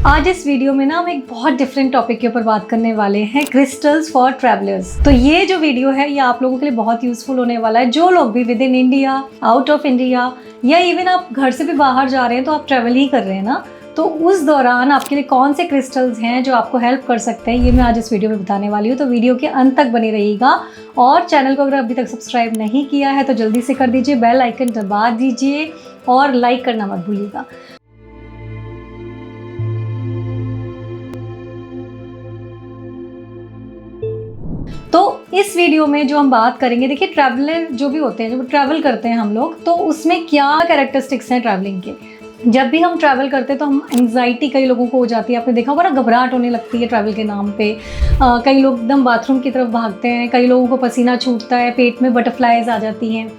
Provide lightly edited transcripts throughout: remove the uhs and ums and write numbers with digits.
आज इस वीडियो में ना हम एक बहुत डिफरेंट टॉपिक के ऊपर बात करने वाले हैं, क्रिस्टल्स फॉर ट्रैवलर्स। तो ये जो वीडियो है ये आप लोगों के लिए बहुत यूजफुल होने वाला है। जो लोग भी with in India, out of India या इवन आप घर से भी बाहर जा रहे हैं तो आप ट्रैवल ही कर रहे हैं ना, तो उस दौरान आपके लिए कौन से क्रिस्टल्स हैं जो आपको हेल्प कर सकते हैं, ये मैं आज इस वीडियो में बताने वाली हूँ। तो वीडियो के अंत तक बनी रहिएगा और चैनल को अगर अभी तक सब्सक्राइब नहीं किया है तो जल्दी से कर दीजिए, बेल आइकन दबा दीजिए और लाइक करना मत भूलिएगा। तो इस वीडियो में जो हम बात करेंगे, देखिए ट्रैवलर जो भी होते हैं, जब ट्रैवल करते हैं हम लोग, तो उसमें क्या कैरेक्टरिस्टिक्स हैं ट्रैवलिंग के। जब भी हम ट्रैवल करते हैं तो हम एंग्जाइटी कई लोगों को हो जाती है, आपने देखा होगा ना, घबराहट होने लगती है ट्रैवल के नाम पे। कई लोग एकदम बाथरूम की तरफ भागते हैं, कई लोगों को पसीना छूटता है, पेट में बटरफ्लाइज आ जाती हैं।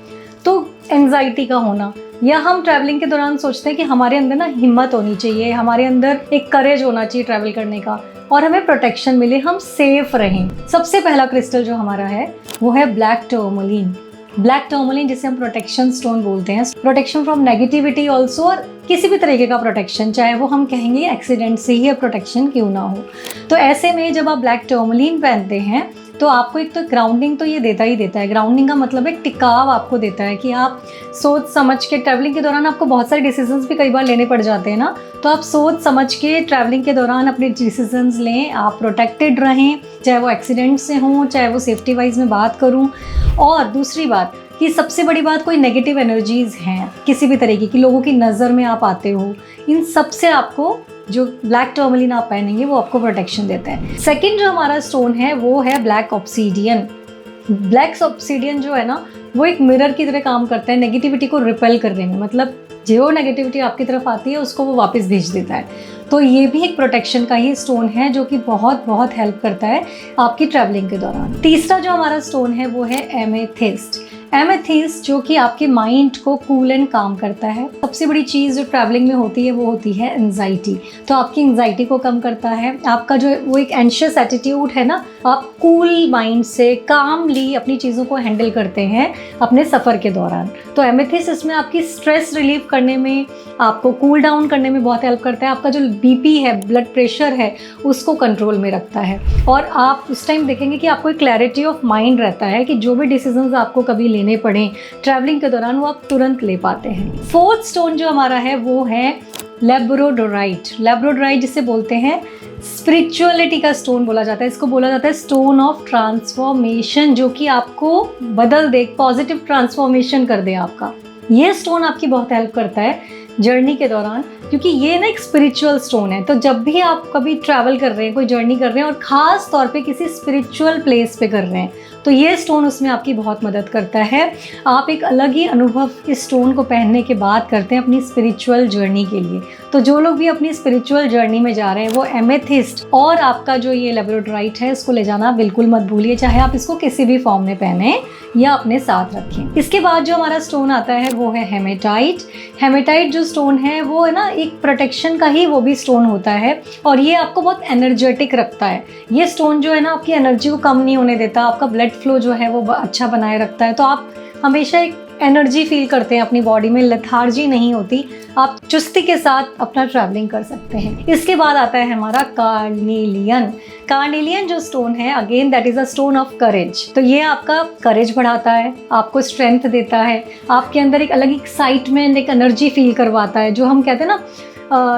तो एंग्जाइटी का होना, या हम ट्रैवलिंग के दौरान सोचते हैं कि हमारे अंदर ना हिम्मत होनी चाहिए, हमारे अंदर एक करेज होना चाहिए ट्रैवल करने का और हमें प्रोटेक्शन मिले, हम सेफ रहें। सबसे पहला क्रिस्टल जो हमारा है वो है ब्लैक टर्मोलिन। ब्लैक टर्मोलिन जिसे हम प्रोटेक्शन स्टोन बोलते हैं, प्रोटेक्शन फ्रॉम नेगेटिविटी ऑल्सो, और किसी भी तरीके का प्रोटेक्शन, चाहे वो हम कहेंगे एक्सीडेंट से ही प्रोटेक्शन क्यों ना हो। तो ऐसे में जब आप ब्लैक टर्मोलिन पहनते हैं तो आपको एक तो ग्राउंडिंग तो ये देता ही देता है। ग्राउंडिंग का मतलब एक टिकाव आपको देता है कि आप सोच समझ के, ट्रैवलिंग के दौरान आपको बहुत सारे डिसीजंस भी कई बार लेने पड़ जाते हैं ना, तो आप सोच समझ के ट्रैवलिंग के दौरान अपने डिसीजंस लें, आप प्रोटेक्टेड रहें, चाहे वो एक्सीडेंट से हों, चाहे वो सेफ्टी वाइज में बात करूं। और दूसरी बात कि सबसे बड़ी बात, कोई नेगेटिव एनर्जीज़ हैं किसी भी तरीके की, लोगों की नज़र में आप आते हो, इन सब से आपको जो ब्लैक टर्मोलिन आप पहनेंगे वो आपको प्रोटेक्शन देता है। सेकंड जो हमारा स्टोन है वो है ब्लैक ऑब्सीडियन। ब्लैक ऑब्सीडियन जो है ना, वो एक मिरर की तरह काम करता है नेगेटिविटी को रिपेल करने में, मतलब जो नेगेटिविटी आपकी तरफ आती है उसको वो वापस भेज देता है। तो ये भी एक प्रोटेक्शन का ही स्टोन है जो कि बहुत बहुत हेल्प करता है आपकी ट्रैवलिंग के दौरान। तीसरा जो हमारा स्टोन है वो है एमेथिस्ट। एमेथिस्ट जो कि आपके माइंड को कूल एंड काम करता है। सबसे बड़ी चीज़ जो ट्रैवलिंग में होती है वो होती है एंजाइटी, तो आपकी एंजाइटी को कम करता है। आपका जो वो एक एंशियस एटीट्यूड है ना, आप कूल माइंड से कामली अपनी चीज़ों को हैंडल करते हैं अपने सफ़र के दौरान। तो एमेथिस्ट इसमें आपकी स्ट्रेस रिलीव करने में, आपको कूल डाउन करने में बहुत हेल्प करता है। आपका जो बीपी है, ब्लड प्रेशर है, उसको कंट्रोल में रखता है और आप उस टाइम देखेंगे कि आपको एक क्लैरिटी ऑफ माइंड रहता है कि जो भी डिसीजंस आपको कभी लेने पड़े ट्रैवलिंग के दौरान वो आप तुरंत ले पाते हैं। फोर्थ स्टोन जो हमारा है वो है लेब्रोडोराइट। लेब्रोडोराइट जिसे बोलते हैं स्पिरिचुअलिटी का स्टोन बोला जाता है, इसको बोला जाता है स्टोन ऑफ ट्रांसफॉर्मेशन, जो कि आपको बदल दे, पॉजिटिव ट्रांसफॉर्मेशन कर दे आपका। ये स्टोन आपकी बहुत हेल्प करता है जर्नी के दौरान, क्योंकि ये ना एक स्पिरिचुअल स्टोन है। तो जब भी आप कभी ट्रैवल कर रहे हैं, कोई जर्नी कर रहे हैं और ख़ास तौर पे किसी स्पिरिचुअल प्लेस पे कर रहे हैं, तो ये स्टोन उसमें आपकी बहुत मदद करता है। आप एक अलग ही अनुभव इस स्टोन को पहनने के बाद करते हैं अपनी स्पिरिचुअल जर्नी के लिए। तो जो लोग भी अपनी स्पिरिचुअल जर्नी में जा रहे हैं वो एमेथिस्ट और आपका जो ये लेब्रोडोराइट है इसको ले जाना बिल्कुल मत भूलिए, चाहे आप इसको किसी भी फॉर्म में पहने या अपने साथ रखें। इसके बाद जो हमारा स्टोन आता है वो है हेमेटाइट। हेमेटाइट जो स्टोन है वो है ना एक प्रोटेक्शन का ही वो भी स्टोन होता है और ये आपको बहुत एनर्जेटिक रखता है। ये स्टोन जो है ना आपकी एनर्जी को कम नहीं होने देता, आपका ब्लड फ्लो जो है वो अच्छा बनाए रखता है। तो आप हमेशा एक एनर्जी फील करते हैं अपनी बॉडी में, लेथार्जी नहीं होती, आप चुस्ती के साथ अपना ट्रैवलिंग कर सकते हैं। इसके बाद आता है हमारा कार्नेलियन। कार्नेलियन जो स्टोन है, again that is a stone of courage. तो ये आपका करेज बढ़ाता है, आपको स्ट्रेंथ देता है, आपके अंदर एक अलग एक्साइटमेंट, एक एनर्जी फील करवाता है। जो हम कहते हैं ना,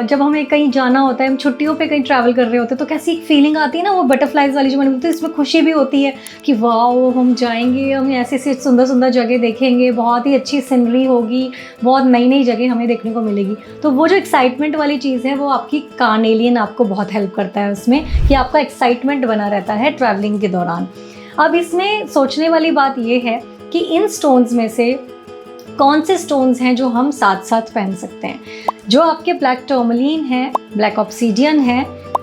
जब हमें कहीं जाना होता है, हम छुट्टियों पे कहीं ट्रैवल कर रहे होते हैं, तो कैसी एक फीलिंग आती है ना, वो बटरफ्लाइज वाली जो मैंने बोलती है, इसमें खुशी भी होती है कि वाओ हम जाएंगे, हम ऐसी ऐसी सुंदर सुंदर जगह देखेंगे, बहुत ही अच्छी सीनरी होगी, बहुत नई नई जगह हमें देखने को मिलेगी। तो वो जो एक्साइटमेंट वाली चीज़ है वो आपकी कार्नेलियन आपको बहुत हेल्प करता है उसमें, कि आपका एक्साइटमेंट बना रहता है ट्रैवलिंग के दौरान। अब इसमें सोचने वाली बात ये है कि इन स्टोन्स में से कौन से स्टोन्स हैं जो हम साथ साथ पहन सकते हैं। जो आपके ब्लैक टर्मोलिन है, ब्लैक ऑब्सीडियन है,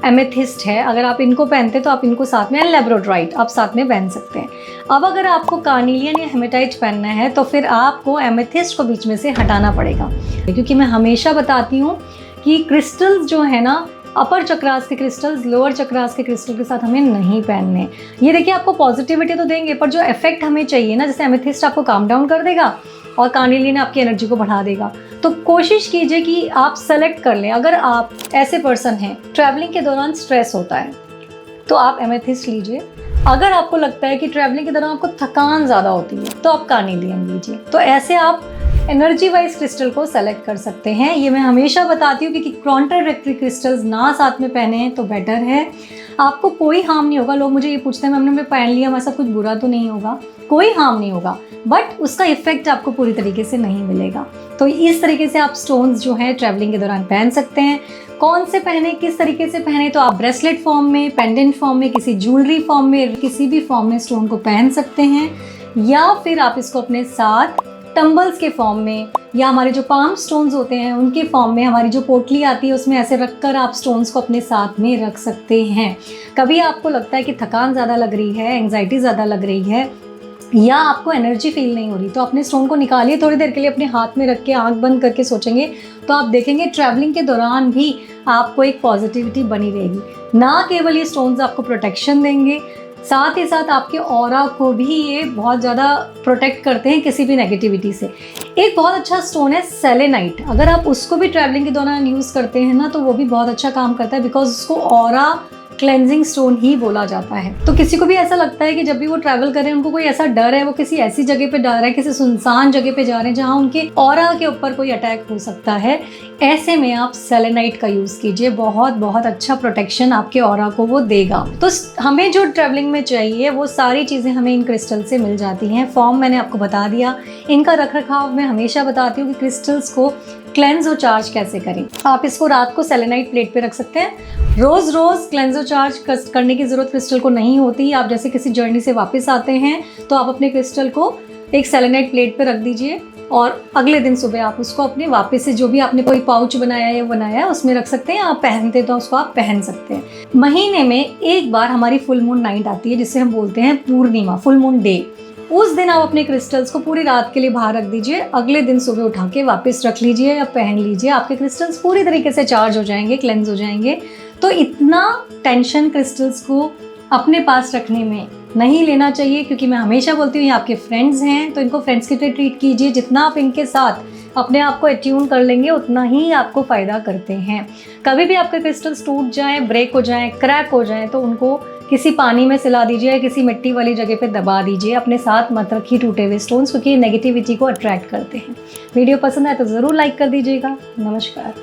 एमेथिस्ट है, अगर आप इनको पहनते हैं तो आप इनको साथ में, लेब्रोडोराइट आप साथ में पहन सकते हैं। अब अगर आपको कार्नेलियन या हेमेटाइट पहनना है तो फिर आपको एमेथिस्ट को बीच में से हटाना पड़ेगा, क्योंकि मैं हमेशा बताती हूँ कि क्रिस्टल्स जो है ना अपर चक्रास के क्रिस्टल्स लोअर चक्रास के क्रिस्टल के साथ हमें नहीं पहनने। ये देखिए आपको पॉजिटिविटी तो देंगे, पर जो इफेक्ट हमें चाहिए ना, जैसे एमेथिस्ट आपको काम डाउन कर देगा और कार्नेलियन आपकी एनर्जी को बढ़ा देगा। तो कोशिश कीजिए कि आप सेलेक्ट कर लें। अगर आप ऐसे पर्सन हैं ट्रैवलिंग के दौरान स्ट्रेस होता है तो आप एमेथिस्ट लीजिए। अगर आपको लगता है कि ट्रैवलिंग के दौरान आपको थकान ज़्यादा होती है तो आप कार्नेलियन लीजिए। तो ऐसे आप एनर्जी वाइज क्रिस्टल को सेलेक्ट कर सकते हैं। ये मैं हमेशा बताती हूँ कि कॉन्ट्राडिक्टरी क्रिस्टल्स ना साथ में पहने हैं तो बेटर है। आपको कोई हार्म नहीं होगा। लोग मुझे ये पूछते हैं मैम हमने पहन लिया, हमारे साथ कुछ बुरा तो नहीं होगा? कोई हार्म नहीं होगा, बट उसका इफेक्ट आपको पूरी तरीके से नहीं मिलेगा। तो इस तरीके से आप स्टोन्स जो है ट्रैवलिंग के दौरान पहन सकते हैं। कौन से पहने, किस तरीके से पहने, तो आप ब्रेसलेट फॉर्म में, पेंडेंट फॉर्म में, किसी ज्वेलरी फॉर्म में, किसी भी फॉर्म में स्टोन को पहन सकते हैं, या फिर आप इसको अपने साथ टम्बल्स के फॉर्म में या हमारे जो पाम स्टोन्स होते हैं उनके फॉर्म में, हमारी जो पोटली आती है उसमें ऐसे रखकर आप स्टोन्स को अपने साथ में रख सकते हैं। कभी आपको लगता है कि थकान ज़्यादा लग रही है, एंग्जाइटी ज़्यादा लग रही है, या आपको एनर्जी फील नहीं हो रही, तो अपने स्टोन को निकालिए, थोड़ी देर के लिए अपने हाथ में रख के आंख बंद करके सोचेंगे तो आप देखेंगे ट्रैवलिंग के दौरान भी आपको एक पॉजिटिविटी बनी रहेगी। ना केवल ये स्टोन्स आपको प्रोटेक्शन देंगे, साथ ही साथ आपके ऑरा को भी ये बहुत ज़्यादा प्रोटेक्ट करते हैं किसी भी नेगेटिविटी से। एक बहुत अच्छा स्टोन है सेलेनाइट। अगर आप उसको भी ट्रैवलिंग के दौरान यूज़ करते हैं ना तो वो भी बहुत अच्छा काम करता है, बिकॉज उसको ऑरा क्लेंजिंग स्टोन ही बोला जाता है। तो किसी को भी ऐसा लगता है कि जब भी वो ट्रैवल कर रहे हैं उनको कोई ऐसा डर है, वो किसी ऐसी जगह पे जा रहे हैं, किसी सुनसान जगह पे जा रहे हैं जहाँ उनके ऑरा के ऊपर कोई अटैक हो सकता है, ऐसे में आप सेलेनाइट का यूज़ कीजिए। बहुत बहुत अच्छा प्रोटेक्शन आपके ऑरा को वो देगा। तो हमें जो ट्रैवलिंग में चाहिए वो सारी चीज़ें हमें इन क्रिस्टल से मिल जाती हैं। फॉर्म मैंने आपको बता दिया। इनका रख रखाव मैं हमेशा बताती हूँ कि क्रिस्टल्स को क्लेंज और चार्ज कैसे करें। आप इसको रात को सेलेनाइट प्लेट पे रख सकते हैं। रोज़ क्लेंज और चार्ज करने की ज़रूरत क्रिस्टल को नहीं होती। आप जैसे किसी जर्नी से वापस आते हैं तो आप अपने क्रिस्टल को एक सेलेनाइट प्लेट पे रख दीजिए और अगले दिन सुबह आप उसको अपने वापस से जो भी आपने कोई पाउच बनाया है बनाया उसमें रख सकते हैं। आप पहनते तो उसको आप पहन सकते हैं। महीने में एक बार हमारी फुल मून नाइट आती है जिसे हम बोलते हैं पूर्णिमा, फुल मून डे। उस दिन आप अपने क्रिस्टल्स को पूरी रात के लिए बाहर रख दीजिए, अगले दिन सुबह उठा के वापस रख लीजिए या पहन लीजिए। आपके क्रिस्टल्स पूरी तरीके से चार्ज हो जाएंगे, क्लेंज हो जाएंगे। तो इतना टेंशन क्रिस्टल्स को अपने पास रखने में नहीं लेना चाहिए, क्योंकि मैं हमेशा बोलती हूँ ये आपके फ्रेंड्स हैं तो इनको फ्रेंड्स की तरह ट्रीट कीजिए। जितना आप इनके साथ अपने आप को अट्यून कर लेंगे उतना ही आपको फ़ायदा करते हैं। कभी भी आपके क्रिस्टल्स टूट जाएं, ब्रेक हो जाएं, क्रैक हो जाएं तो उनको किसी पानी में सिला दीजिए, किसी मिट्टी वाली जगह पे दबा दीजिए। अपने साथ मत रखिए टूटे हुए स्टोन्स, क्योंकि नेगेटिविटी को अट्रैक्ट करते हैं। वीडियो पसंद आए तो ज़रूर लाइक कर दीजिएगा। नमस्कार।